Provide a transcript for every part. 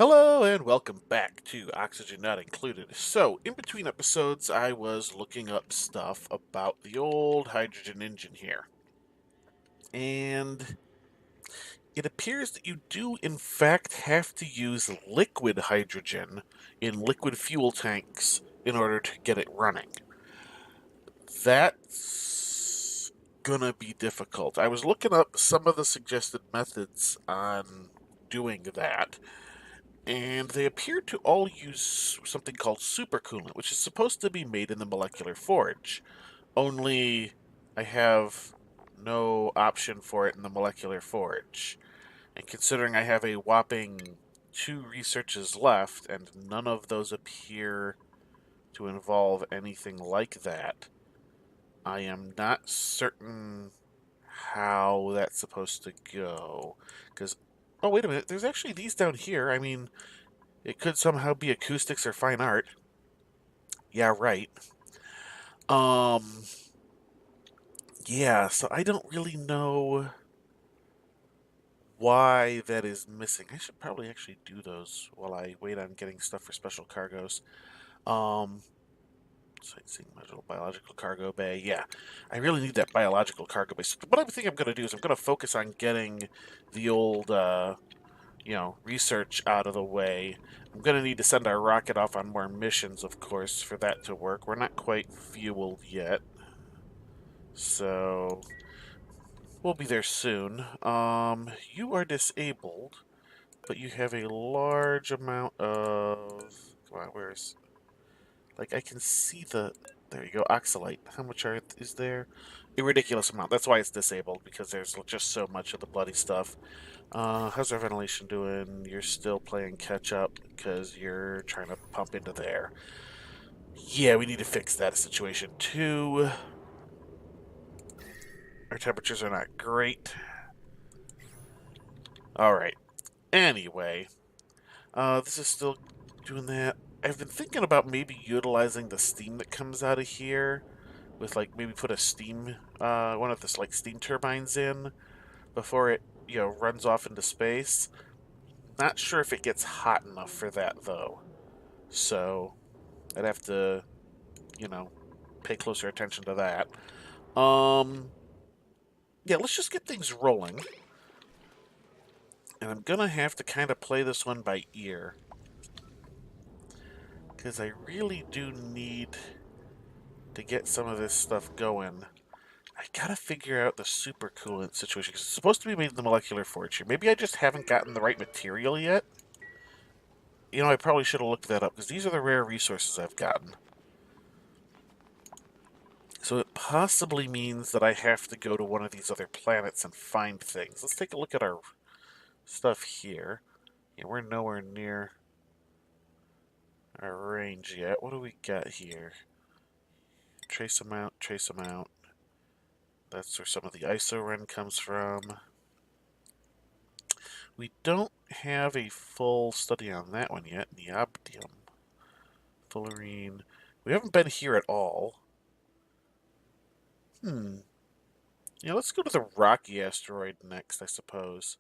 Hello and welcome back to Oxygen Not Included. So, in between episodes, I was looking up stuff about the old hydrogen engine here. And it appears that you do, in fact, have to use liquid hydrogen in liquid fuel tanks in order to get it running. That's gonna be difficult. I was looking up some of the suggested methods on doing that, and they appear to all use something called supercoolant, which is supposed to be made in the molecular forge. Only I have no option for it in the molecular forge. And considering I have a whopping 2 researches left, and none of those appear to involve anything like that, I am not certain how that's supposed to go. Because, oh, wait a minute, there's actually these down here. I mean, it could somehow be acoustics or fine art. Yeah, right. Um, yeah, so I don't really know why that is missing. I should probably actually do those while I wait on getting stuff for special cargoes. Um, Sightseeing module, biological cargo bay. Yeah, I really need that biological cargo bay. So what I think I'm going to do is I'm going to focus on getting the old research out of the way. I'm going to need to send our rocket off on more missions, of course, for that to work. We're not quite fueled yet, so we'll be there soon. You are disabled, but you have a large amount of... Come on, where's... Like, I can see the... There you go, oxalate. How much is there? A ridiculous amount. That's why it's disabled, because there's just so much of the bloody stuff. How's our ventilation doing? You're still playing catch up because you're trying to pump into there. Yeah, we need to fix that situation too. Our temperatures are not great. Alright. Anyway, this is still doing that. I've been thinking about maybe utilizing the steam that comes out of here with, like, maybe put a steam, one of this, like, steam turbines in before it, runs off into space. Not sure if it gets hot enough for that, though. So, I'd have to, you know, pay closer attention to that. Yeah, let's just get things rolling. And I'm gonna have to kind of play this one by ear. Because I really do need to get some of this stuff going. I gotta figure out the supercoolant situation, because it's supposed to be made in the molecular forge here. Maybe I just haven't gotten the right material yet. I probably should have looked that up, because these are the rare resources I've gotten. So it possibly means that I have to go to one of these other planets and find things. Let's take a look at our stuff here. Yeah, we're nowhere near our range yet. What do we got here? Trace amount, trace amount. That's where some of the isoren comes from. We don't have a full study on that one yet. Neobdium. Fullerene. We haven't been here at all. Yeah, let's go to the rocky asteroid next, I suppose.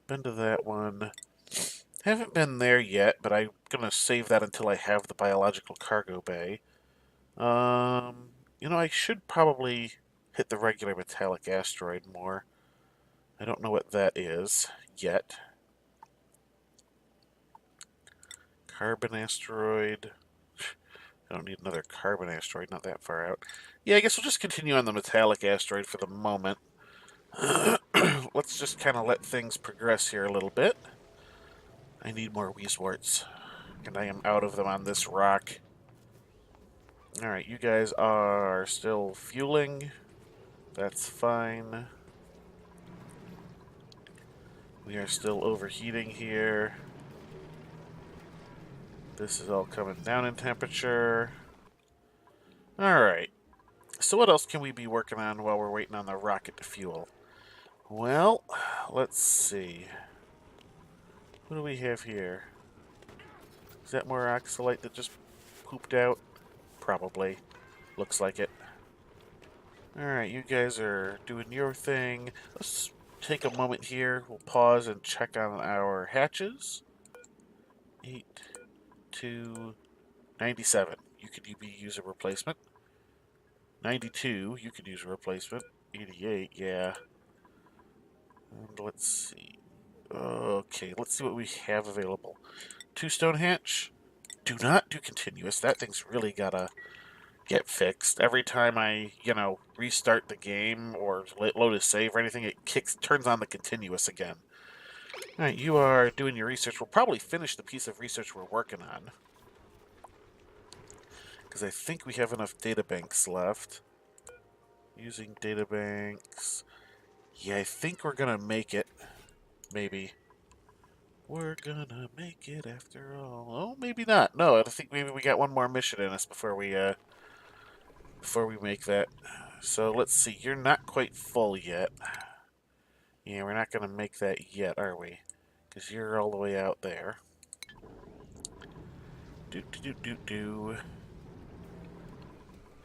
Been to that one. Haven't been there yet, but I'm gonna save that until I have the biological cargo bay. I should probably hit the regular metallic asteroid more. I don't know what that is yet. Carbon asteroid. I don't need another carbon asteroid, not that far out. Yeah, I guess we'll just continue on the metallic asteroid for the moment. Let's just kind of let things progress here a little bit. I need more Weezeworts, and I am out of them on this rock. Alright, you guys are still fueling. That's fine. We are still overheating here. This is all coming down in temperature. Alright. So what else can we be working on while we're waiting on the rocket to fuel? Well, let's see. What do we have here? Is that more oxalate that just pooped out? Probably. Looks like it. Alright, you guys are doing your thing. Let's take a moment here. We'll pause and check on our hatches. 8, 2, 97. You could use a replacement. 92, you could use a replacement. 88, yeah. And let's see. Okay, let's see what we have available. 2 stone hatch. Do not do continuous. That thing's really gotta get fixed. Every time I, restart the game or load a save or anything, it turns on the continuous again. Alright, you are doing your research. We'll probably finish the piece of research we're working on. Because I think we have enough databanks left. Using databanks. Yeah, I think we're gonna make it. Maybe. We're gonna make it after all. Oh, maybe not. No, I think maybe we got one more mission in us before we make that. So let's see. You're not quite full yet. Yeah, we're not gonna make that yet, are we? Because you're all the way out there. Do.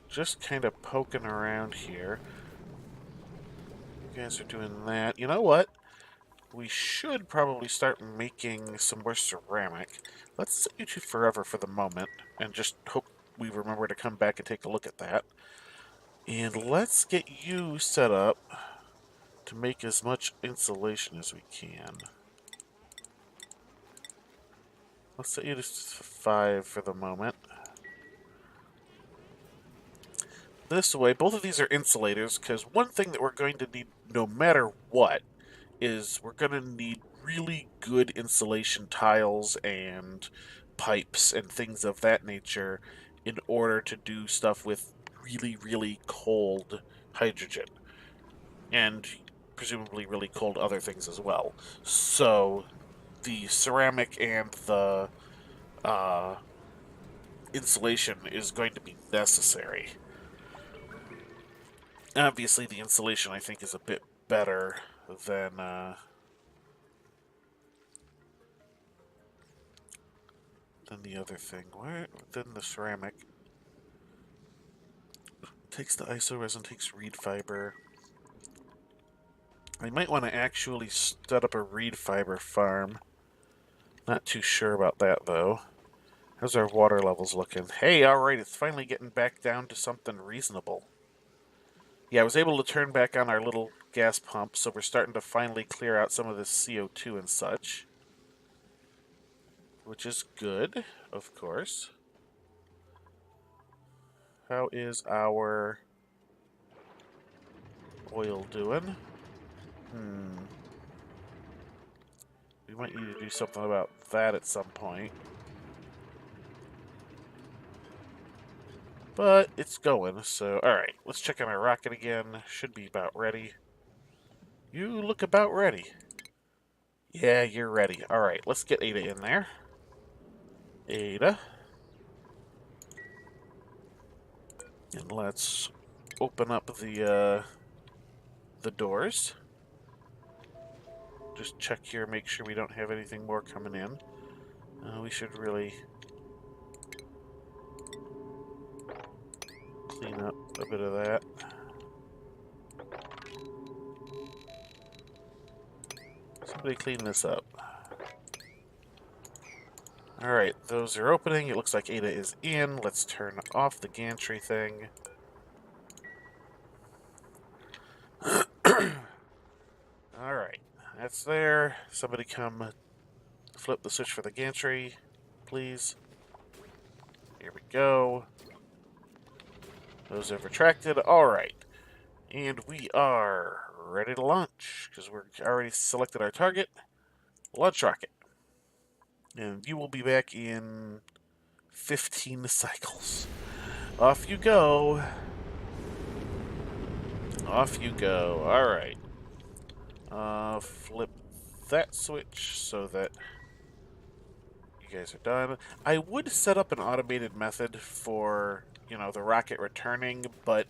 Just kind of poking around here. You guys are doing that. You know what? We should probably start making some more ceramic. Let's set you two forever for the moment, and just hope we remember to come back and take a look at that. And let's get you set up to make as much insulation as we can. Let's set you to 5 for the moment. This way, both of these are insulators, because one thing that we're going to need no matter what is we're going to need really good insulation tiles and pipes and things of that nature in order to do stuff with really, really cold hydrogen. And presumably really cold other things as well. So the ceramic and the insulation is going to be necessary. Obviously, the insulation, I think, is a bit better than the other thing. Than the ceramic. Takes the iso resin, takes reed fiber. I might want to actually set up a reed fiber farm. Not too sure about that, though. How's our water levels looking? Hey, alright, it's finally getting back down to something reasonable. Yeah, I was able to turn back on our little gas pump, so we're starting to finally clear out some of this CO2 and such. Which is good, of course. How is our oil doing? We might need to do something about that at some point. But it's going, so alright. Let's check on our rocket again. Should be about ready. You look about ready. Yeah, you're ready. Alright, let's get Ada in there. Ada. And let's open up the doors. Just check here, make sure we don't have anything more coming in. We should really clean up a bit of that. Somebody clean this up. Alright, those are opening. It looks like Ada is in. Let's turn off the gantry thing. Alright, that's there. Somebody come flip the switch for the gantry, please. Here we go. Those have retracted. Alright. And we are ready to launch, because we're already selected our target. Launch rocket. And you will be back in 15 cycles. Off you go. Off you go. Alright. Flip that switch so that you guys are done. I would set up an automated method for, the rocket returning, but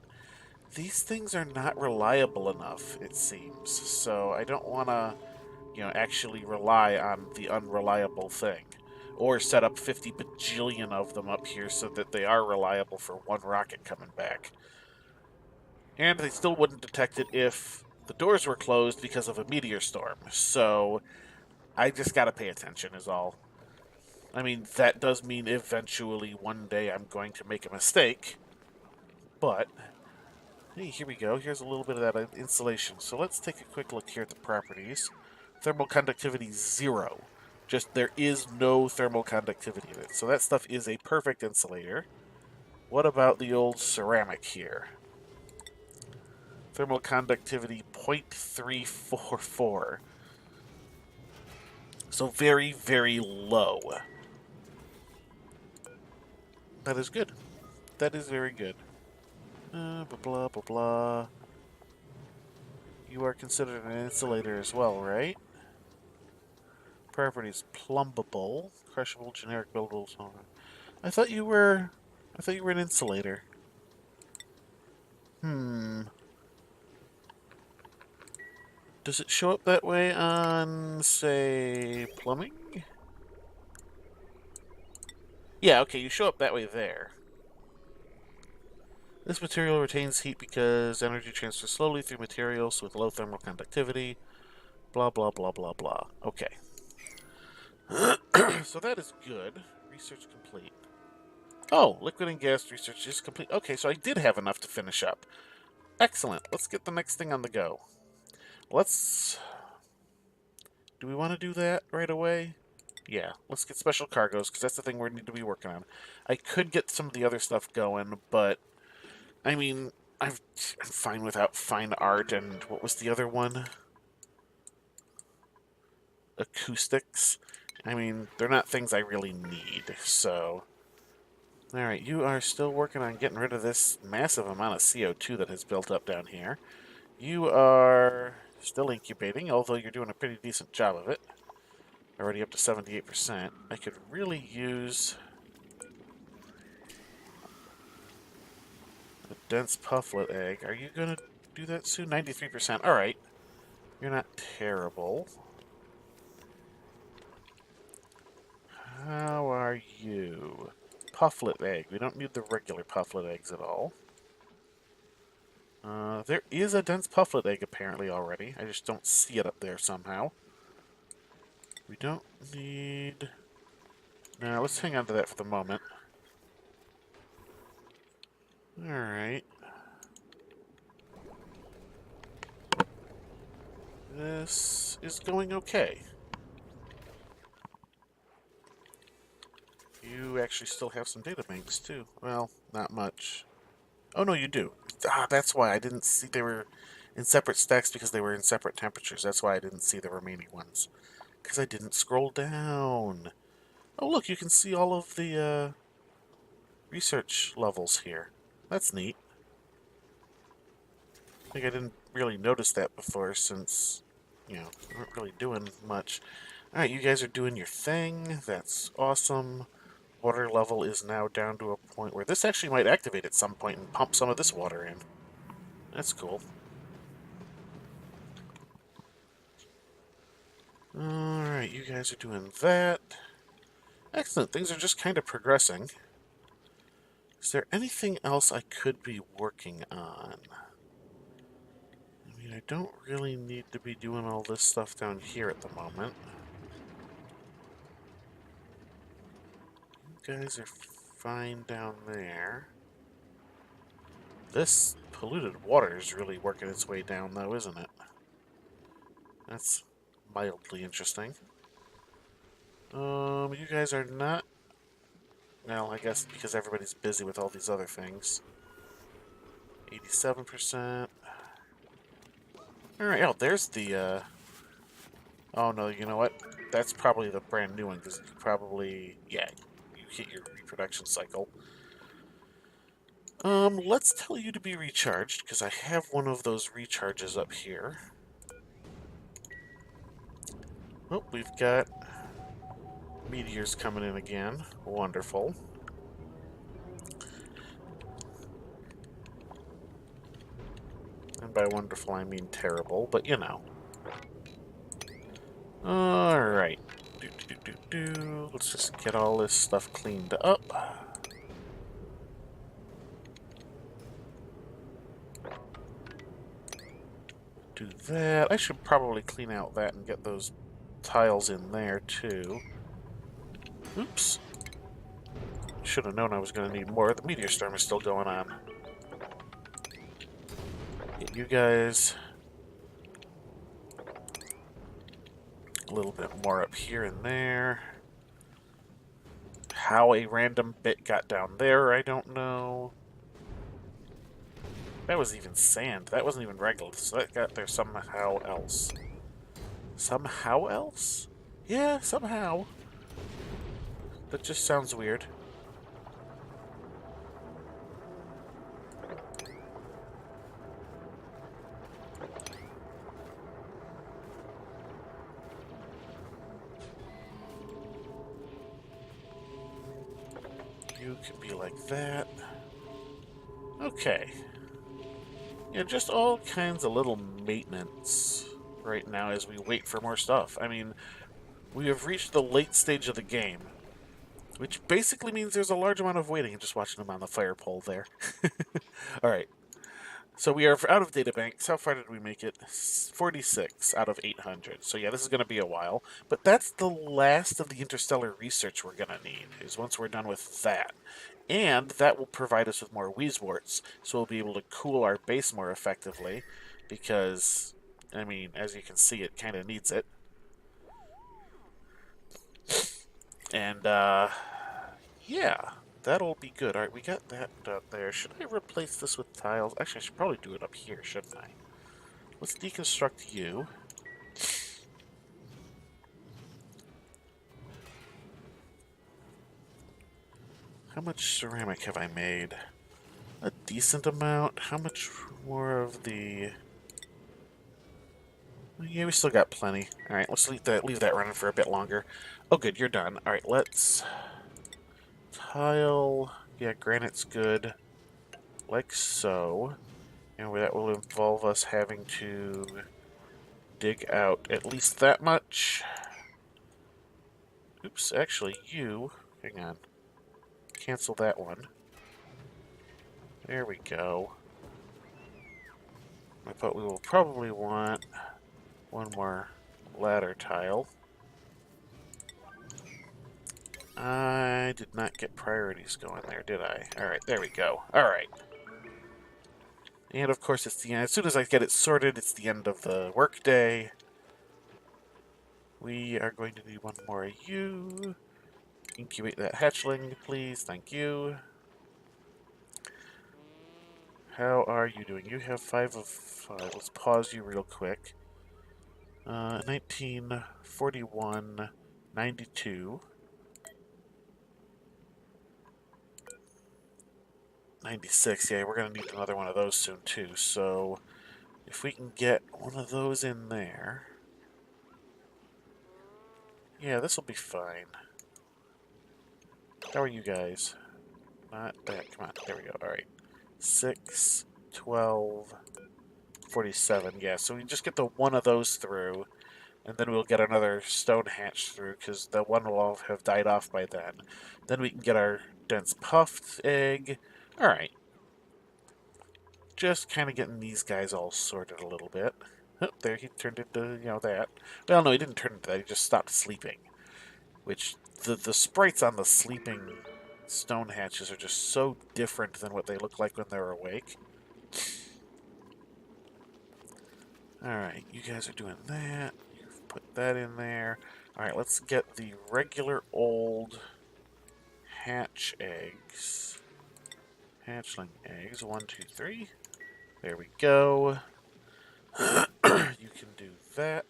these things are not reliable enough, it seems. So I don't want to, actually rely on the unreliable thing. Or set up 50 bajillion of them up here so that they are reliable for one rocket coming back. And they still wouldn't detect it if the doors were closed because of a meteor storm. So I just gotta pay attention is all. I mean, that does mean eventually one day I'm going to make a mistake, but hey, here we go. Here's a little bit of that insulation. So let's take a quick look here at the properties. Thermal conductivity 0. Just there is no thermal conductivity in it. So that stuff is a perfect insulator. What about the old ceramic here? Thermal conductivity 0.344. So very, very low. That is good. That is very good. Blah, blah, blah, blah. You are considered an insulator as well, right? Properties: plumbable, crushable, generic, buildable. I thought you were. I thought you were an insulator. Does it show up that way on, say, plumbing? Yeah, okay, you show up that way there. This material retains heat because energy transfers slowly through materials with low thermal conductivity. Blah, blah, blah, blah, blah. Okay. So that is good. Research complete. Oh, liquid and gas research is complete. Okay, so I did have enough to finish up. Excellent. Let's get the next thing on the go. Let's... Do we want to do that right away? Yeah, let's get special cargoes, because that's the thing we need to be working on. I could get some of the other stuff going, but... I mean, I'm fine without fine art, and what was the other one? Acoustics. I mean, they're not things I really need, so... Alright, you are still working on getting rid of this massive amount of CO2 that has built up down here. You are still incubating, although you're doing a pretty decent job of it. Already up to 78%. I could really use a dense pufflet egg. Are you going to do that soon? 93%. Alright. You're not terrible. How are you? Pufflet egg. We don't need the regular pufflet eggs at all. There is a dense pufflet egg apparently already. I just don't see it up there somehow. We don't need... Now, let's hang on to that for the moment. Alright. This is going okay. You actually still have some data banks, too. Well, not much. Oh, no, you do. Ah, that's why I didn't see they were in separate stacks because they were in separate temperatures. That's why I didn't see the remaining ones. Because I didn't scroll down. Oh, look, you can see all of the research levels here. That's neat. I think I didn't really notice that before since, you know, we weren't really doing much. Alright, you guys are doing your thing. That's awesome. Water level is now down to a point where this actually might activate at some point and pump some of this water in. That's cool. Alright, you guys are doing that. Excellent, things are just kind of progressing. Is there anything else I could be working on? I mean, I don't really need to be doing all this stuff down here at the moment. You guys are fine down there. This polluted water is really working its way down, though, isn't it? That's mildly interesting. You guys are not... Well, I guess because everybody's busy with all these other things. 87%. Alright, oh, there's the, Oh, no, you know what? That's probably the brand new one, because you probably... Yeah, you hit your reproduction cycle. Let's tell you to be recharged, because I have one of those recharges up here. Oh, we've got meteors coming in again. Wonderful. And by wonderful, I mean terrible, but you know. Alright. Let's just get all this stuff cleaned up. Do that. I should probably clean out that and get those tiles in there, too. Oops. Should have known I was going to need more. The meteor storm is still going on. Get you guys a little bit more up here and there. How a random bit got down there, I don't know. That was even sand. That wasn't even regular, so that got there somehow else. Somehow else? Yeah, somehow. That just sounds weird. You could be like that. Okay. Yeah, just all kinds of little maintenance right now as we wait for more stuff. I mean, we have reached the late stage of the game, which basically means there's a large amount of waiting. Just watching them on the fire pole there. Alright, so we are out of data banks. How far did we make it? 46 out of 800. So yeah, this is going to be a while. But that's the last of the interstellar research we're going to need, is once we're done with that. And that will provide us with more Wheezworts, so we'll be able to cool our base more effectively, because, I mean, as you can see, it kind of needs it. And, yeah, that'll be good. Alright, we got that there. Should I replace this with tiles? Actually, I should probably do it up here, shouldn't I? Let's deconstruct you. How much ceramic have I made? A decent amount. How much more of the... Yeah, we still got plenty. Alright, let's leave that running for a bit longer. Oh good, you're done. Alright, let's... Tile... Yeah, granite's good. Like so. And that will involve us having to dig out at least that much. Oops, actually, you... Hang on. Cancel that one. There we go. But we will probably want one more ladder tile. I did not get priorities going there, did I? Alright, there we go. Alright. And of course, it's the end. As soon as I get it sorted, it's the end of the workday. We are going to need one more of you. Incubate that hatchling, please. Thank you. How are you doing? You have 5 of 5. Let's pause you real quick. 1941, 92. 96, yeah, we're going to need another one of those soon, too. So, if we can get one of those in there... Yeah, this will be fine. How are you guys? Not bad. Come on, there we go. Alright. 6, 12, 47. Yeah, so we just get the one of those through, and then we'll get another stone hatch through, because the one will all have died off by then. Then we can get our dense puffed egg. Alright. Just kind of getting these guys all sorted a little bit. Oh, there, he turned into, you know, that. Well, no, he didn't turn into that. He just stopped sleeping. Which, the sprites on the sleeping stone hatches are just so different than what they look like when they're awake. Alright, you guys are doing that. You've put that in there. Alright, let's get the regular old hatch eggs. Hatchling eggs. 1, 2, 3. There we go. You can do that.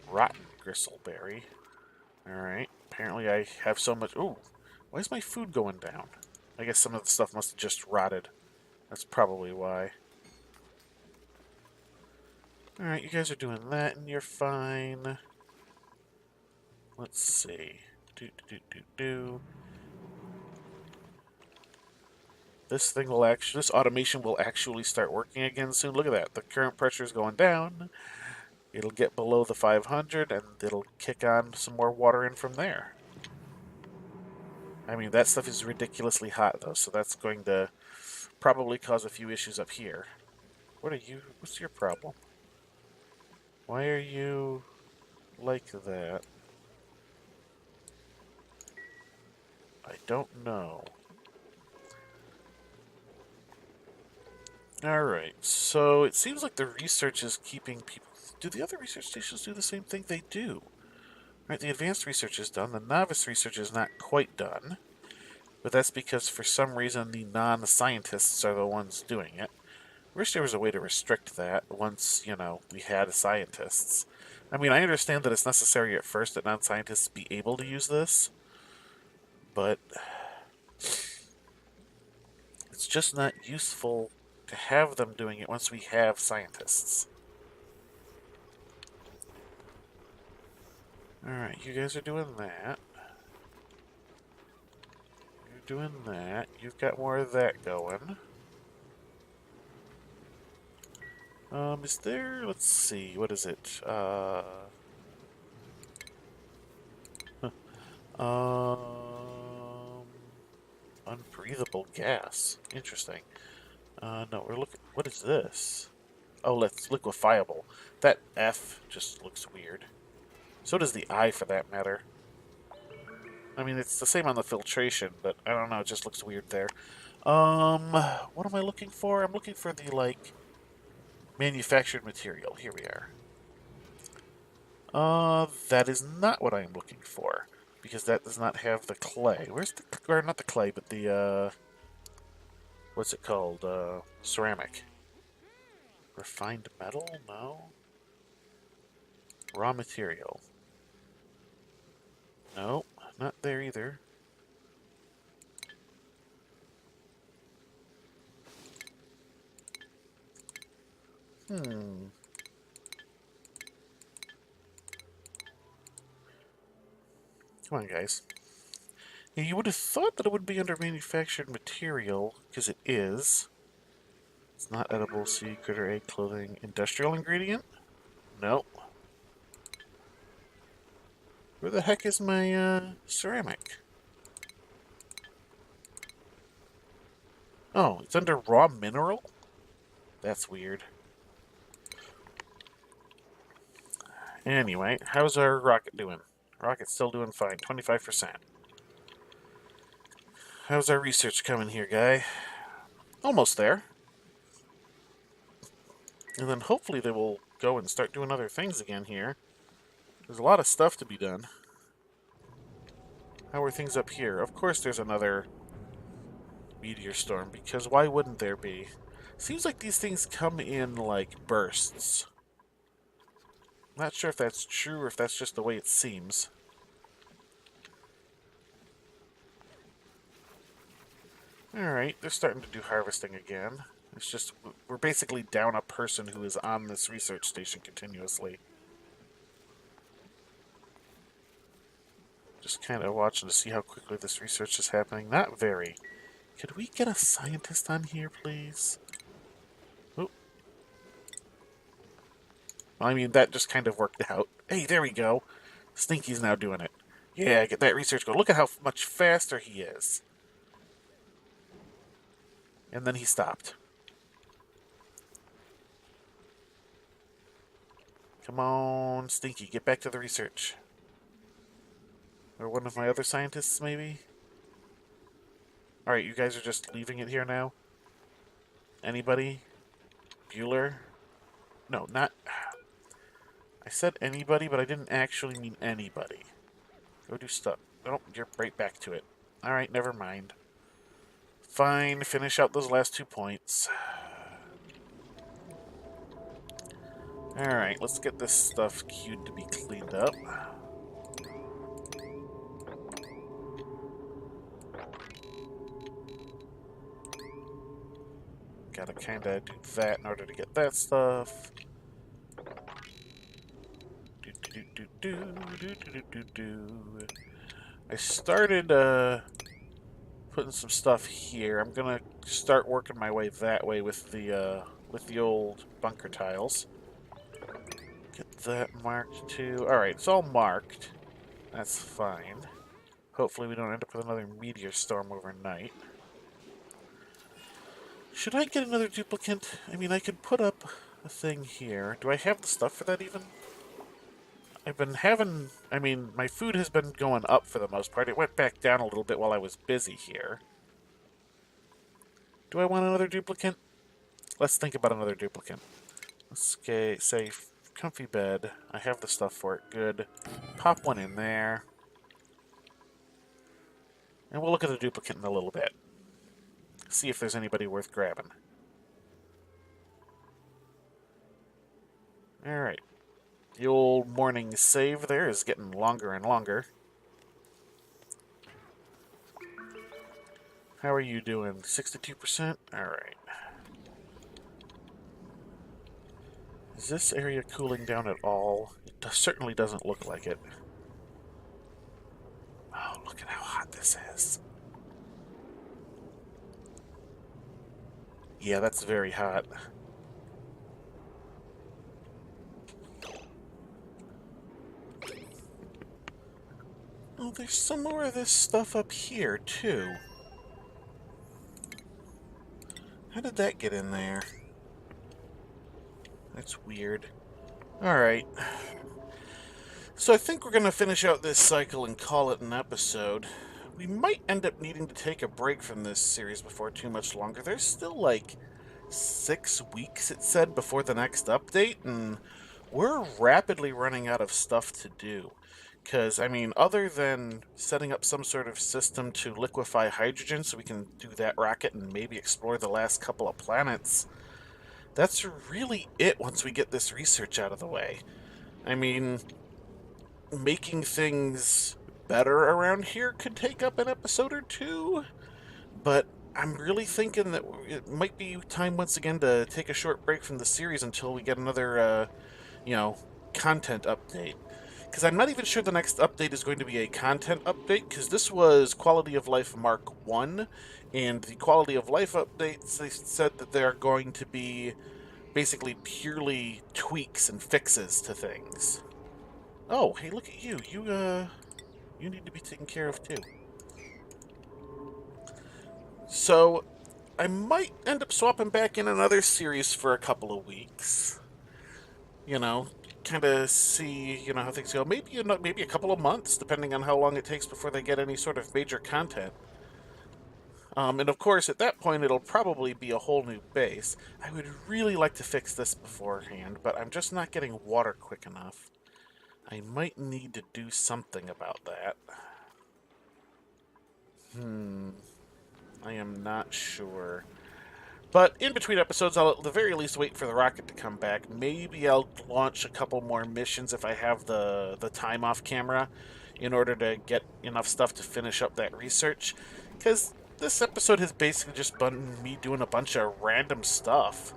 Rotten gristleberry. Alright. Apparently I have so much... Ooh. Why is my food going down? I guess some of the stuff must have just rotted. That's probably why. Alright, you guys are doing that and you're fine. Let's see. This thing will actually... This automation will actually start working again soon. Look at that. The current pressure is going down. It'll get below the 500 and it'll kick on some more water in from there. I mean, that stuff is ridiculously hot, though, so that's going to probably cause a few issues up here. What are you... What's your problem? Why are you like that? I don't know. Alright, so it seems like the research is keeping people... Do the other research stations do the same thing? They do. Right, the advanced research is done. The novice research is not quite done. But that's because for some reason the non-scientists are the ones doing it. I wish there was a way to restrict that once, you know, we had scientists. I mean, I understand that it's necessary at first that non-scientists be able to use this, but it's just not useful to have them doing it once we have scientists. Alright, you guys are doing that. You're doing that. You've got more of that going. Is there... Let's see, what is it? Unbreathable gas. Interesting. No, we're looking... What is this? Oh, it's liquefiable. That F just looks weird. So does the I, for that matter. I mean, it's the same on the filtration, but I don't know, it just looks weird there. What am I looking for? I'm looking for the, like, manufactured material. Here we are. That is not what I am looking for, because that does not have the clay. Where's the... Or not the clay, but the, what's it called? Ceramic. Refined metal? No. Raw material. No, not there either. Come on, guys. Yeah, you would have thought that it would be under manufactured material, because it is. It's not edible, seed, critter, egg, clothing, industrial ingredient? Nope. Where the heck is my, ceramic? Oh, it's under raw mineral? That's weird. Anyway, how's our rocket doing? Rocket's still doing fine, 25%. How's our research coming here, guy? Almost there. And then hopefully they will go and start doing other things again here. There's a lot of stuff to be done. How are things up here? Of course there's another meteor storm, because why wouldn't there be? Seems like these things come in, like, bursts. Not sure if that's true or if that's just the way it seems. Alright, they're starting to do harvesting again. It's just, we're basically down a person who is on this research station continuously. Just kind of watching to see how quickly this research is happening. Not very. Could we get a scientist on here, please? Oop. Well, I mean, that just kind of worked out. Hey, there we go. Stinky's now doing it. Yeah, get that research going. Look at how much faster he is. And then he stopped. Come on, Stinky, get back to the research. Or one of my other scientists, maybe? Alright, you guys are just leaving it here now? Anybody? Bueller? No, not... I said anybody, but I didn't actually mean anybody. Go do stuff. Oh, you're right back to it. Alright, never mind. Fine, finish out those last 2 points. Alright, let's get this stuff queued to be cleaned up. Gotta kinda do that in order to get that stuff. I started putting some stuff here. I'm gonna start working my way that way with the old bunker tiles. Get that marked too. Alright, it's all marked. That's fine. Hopefully we don't end up with another meteor storm overnight. Should I get another duplicate? I mean, I could put up a thing here. Do I have the stuff for that even? I've been having... I mean, my food has been going up for the most part. It went back down a little bit while I was busy here. Do I want another duplicate? Let's think about another duplicate. Let's say comfy bed. I have the stuff for it. Good. Pop one in there. And we'll look at the duplicate in a little bit. See if there's anybody worth grabbing. Alright. The old morning save there is getting longer and longer. How are you doing? 62%? Alright. Is this area cooling down at all? It certainly doesn't look like it. Oh, look at how hot this is. Yeah, that's very hot. Oh, there's some more of this stuff up here, too. How did that get in there? That's weird. Alright. So I think we're going to finish out this cycle and call it an episode. We might end up needing to take a break from this series before too much longer. There's still like 6 weeks, it said, before the next update, and we're rapidly running out of stuff to do. Because, I mean, other than setting up some sort of system to liquefy hydrogen so we can do that rocket and maybe explore the last couple of planets, that's really it once we get this research out of the way. I mean, making things better around here could take up an episode or two, but I'm really thinking that it might be time once again to take a short break from the series until we get another, content update. Because I'm not even sure the next update is going to be a content update, because this was Quality of Life Mark 1, and the Quality of Life updates, they said that they're going to be basically purely tweaks and fixes to things. Oh, hey, look at you. You need to be taken care of, too. So, I might end up swapping back in another series for a couple of weeks. You know, kind of see, how things go. Maybe maybe a couple of months, depending on how long it takes before they get any sort of major content. And of course, at that point, it'll probably be a whole new base. I would really like to fix this beforehand, but I'm just not getting water quick enough. I might need to do something about that. I am not sure. But in between episodes, I'll at the very least wait for the rocket to come back. Maybe I'll launch a couple more missions if I have the time off camera in order to get enough stuff to finish up that research. Because this episode has basically just been me doing a bunch of random stuff.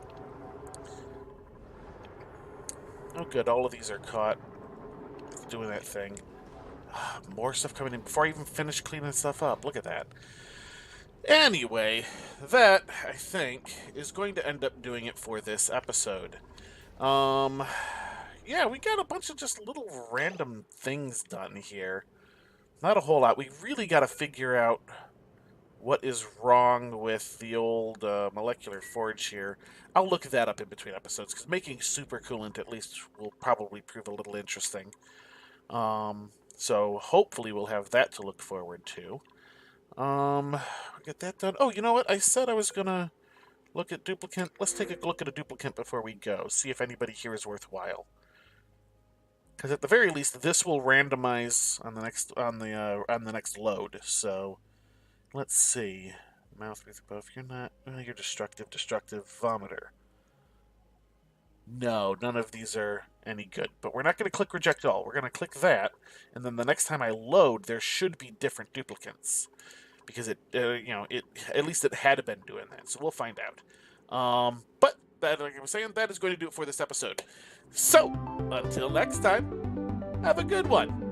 Oh good, all of these are caught doing that thing. More stuff coming in before I even finish cleaning stuff up. Look at that. Anyway, that, I think, is going to end up doing it for this episode. Yeah, we got a bunch of just little random things done here. Not a whole lot. We really got to figure out what is wrong with the old molecular forge here. I'll look that up in between episodes, because making super coolant at least will probably prove a little interesting. So hopefully we'll have that to look forward to. Get that done. Oh, you know what? I said I was gonna look at duplicate. Let's take a look at a duplicate before we go. See if anybody here is worthwhile. Because at the very least, this will randomize on the next load. So let's see. Mouth breathe above. You're not. You're destructive. Destructive vomiter. No, none of these are any good. But we're not going to click reject all. We're going to click that, and then the next time I load, there should be different duplicates. Because it at least it had been doing that. So we'll find out. But that, like I was saying, that is going to do it for this episode. So until next time, have a good one.